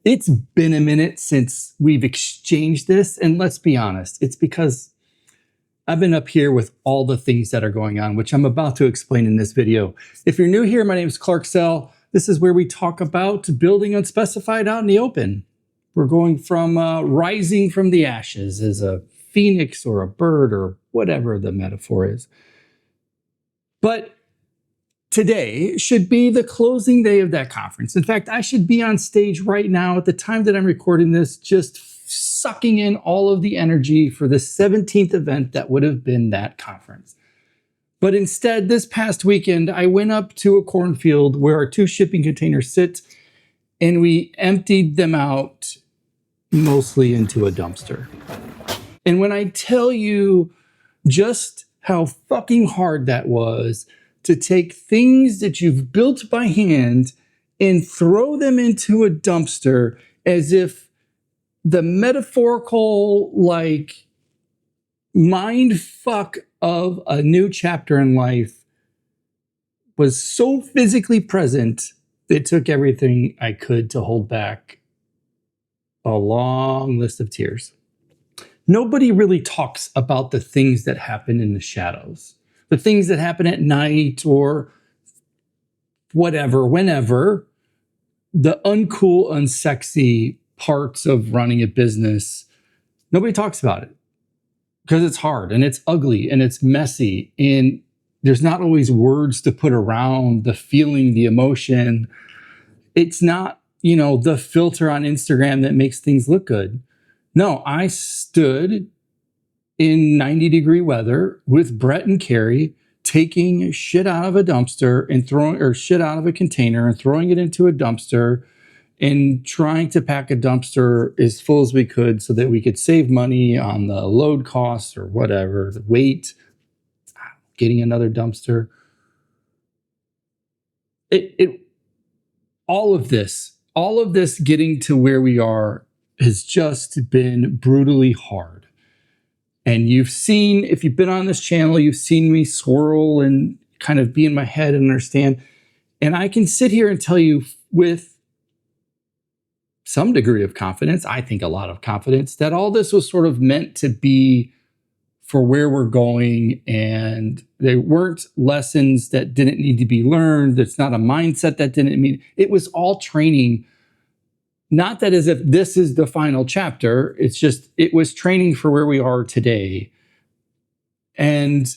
It's been a minute since we've exchanged this, and let's be honest, it's because I've been up here with all the things that are going on, which I'm about to explain in this video. If you're new here, my name is Clark Sell. This is where we talk about building unspecified out in the open. We're going from rising from the ashes as a phoenix or a bird or whatever the metaphor is. But today should be the closing day of that conference. In fact, I should be on stage right now at the time that I'm recording this, just sucking in all of the energy for the 17th event that would have been that conference. But instead, this past weekend, I went up to a cornfield where our 2 shipping containers sit, and we emptied them out mostly into a dumpster. And when I tell you just how fucking hard that was to take things that you've built by hand and throw them into a dumpster as if the metaphorical, mind fuck of a new chapter in life was so physically present, it took everything I could to hold back a long list of tears. Nobody really talks about the things that happen in the shadows, the things that happen at night or whatever, whenever, the uncool, unsexy parts of running a business. Nobody talks about it because it's hard and it's ugly and it's messy and there's not always words to put around the feeling, the emotion. It's not, the filter on Instagram that makes things look good. No, I stood in 90-degree weather with Brett and Carrie taking shit out of a dumpster and shit out of a container and throwing it into a dumpster and trying to pack a dumpster as full as we could so that we could save money on the load costs or whatever, the weight, getting another dumpster. All of this getting to where we are has just been brutally hard. And you've seen, if you've been on this channel, you've seen me swirl and kind of be in my head and understand. And I can sit here and tell you with some degree of confidence, I think a lot of confidence, that all this was sort of meant to be for where we're going. And they weren't lessons that didn't need to be learned. It's not a mindset that didn't mean, it was all training. Not that as if this is the final chapter, it's just, it was training for where we are today. And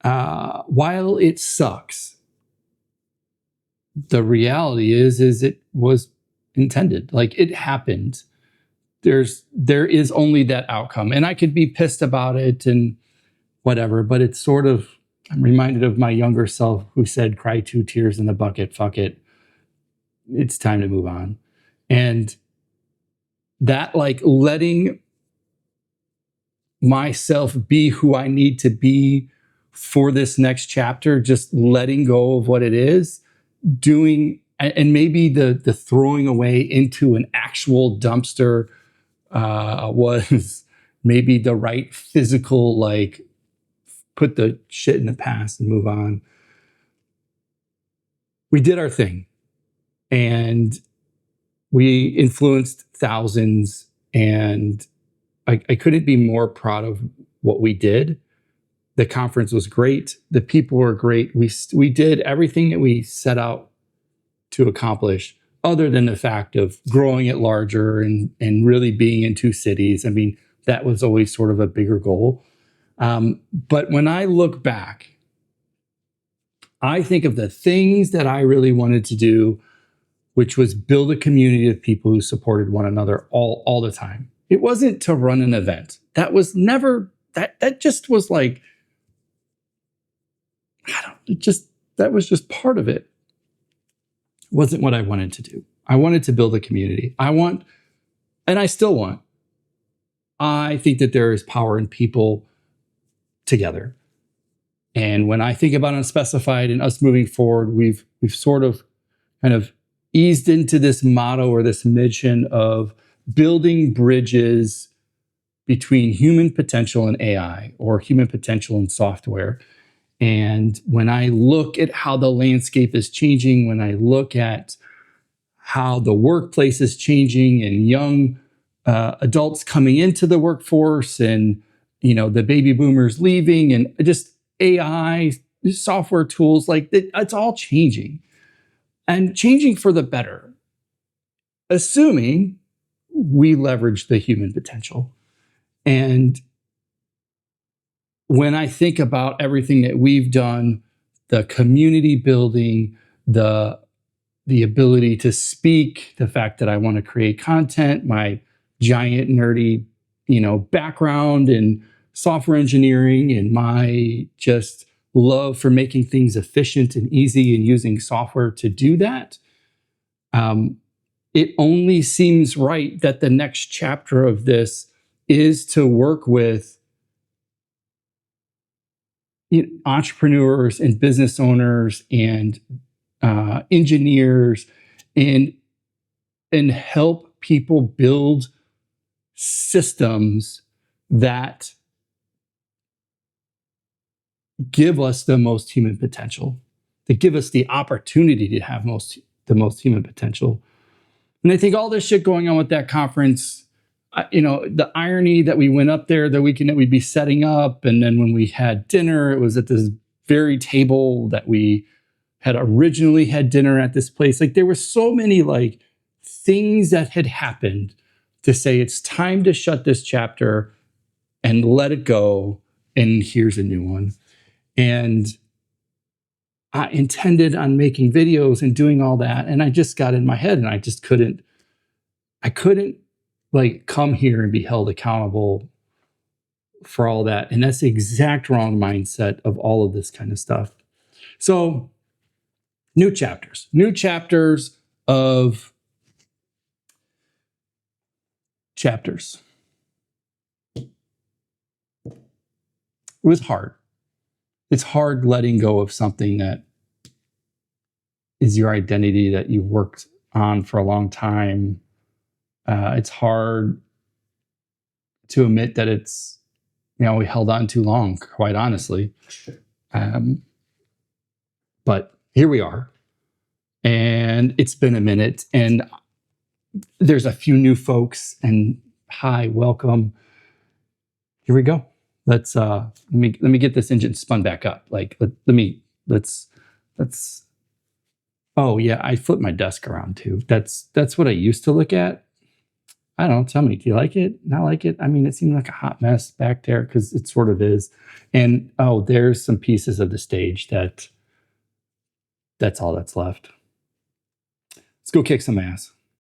while it sucks, the reality is it was intended. Like, it happened. There is only that outcome. And I could be pissed about it and whatever, but it's sort of, I'm reminded of my younger self who said, cry 2 tears in the bucket, fuck it. It's time to move on. And that, letting myself be who I need to be for this next chapter, just letting go of what it is, doing, and maybe the throwing away into an actual dumpster was maybe the right physical, put the shit in the past and move on. We did our thing. And we influenced thousands, and I couldn't be more proud of what we did. The conference was great. The people were great. We did everything that we set out to accomplish, other than the fact of growing it larger and really being in 2 cities. I mean, that was always sort of a bigger goal. But when I look back, I think of the things that I really wanted to do, which was build a community of people who supported one another all the time. It wasn't to run an event. That was never, that just was that was just part of it. It wasn't what I wanted to do. I wanted to build a community. And I still want. I think that there is power in people together. And when I think about Unspecified and us moving forward, we've sort of kind of eased into this motto or this mission of building bridges between human potential and AI, or human potential and software. And when I look at how the landscape is changing, when I look at how the workplace is changing and young adults coming into the workforce, and the baby boomers leaving, and just AI software tools, like it's all changing and changing for the better, assuming we leverage the human potential. And when I think about everything that we've done, the community building, the ability to speak, the fact that I want to create content, my giant nerdy, background in software engineering, and my just love for making things efficient and easy and using software to do that. It only seems right that the next chapter of this is to work with entrepreneurs and business owners and engineers, and help people build systems that give us the most human potential, that give us the opportunity to have the most human potential. And I think all this shit going on with that conference, the irony that we went up there the weekend that we'd be setting up, and then when we had dinner, it was at this very table that we had originally had dinner at this place. Like, there were so many things that had happened to say it's time to shut this chapter and let it go, and here's a new one. And I intended on making videos and doing all that, and I just got in my head, and I just couldn't come here and be held accountable for all that. And that's the exact wrong mindset of all of this kind of stuff. So new chapters of chapters. It was hard. It's hard letting go of something that is your identity, that you've worked on for a long time. It's hard to admit that it's, we held on too long, quite honestly. But here we are. And it's been a minute. And there's a few new folks. And hi, welcome. Here we go. Let's let me get this engine spun back up. Let's oh yeah, I flipped my desk around too. That's what I used to look at. I don't know, tell me, do you like it? Not like it? I mean, it seemed like a hot mess back there, because it sort of is. And there's some pieces of the stage that's all that's left. Let's go kick some ass.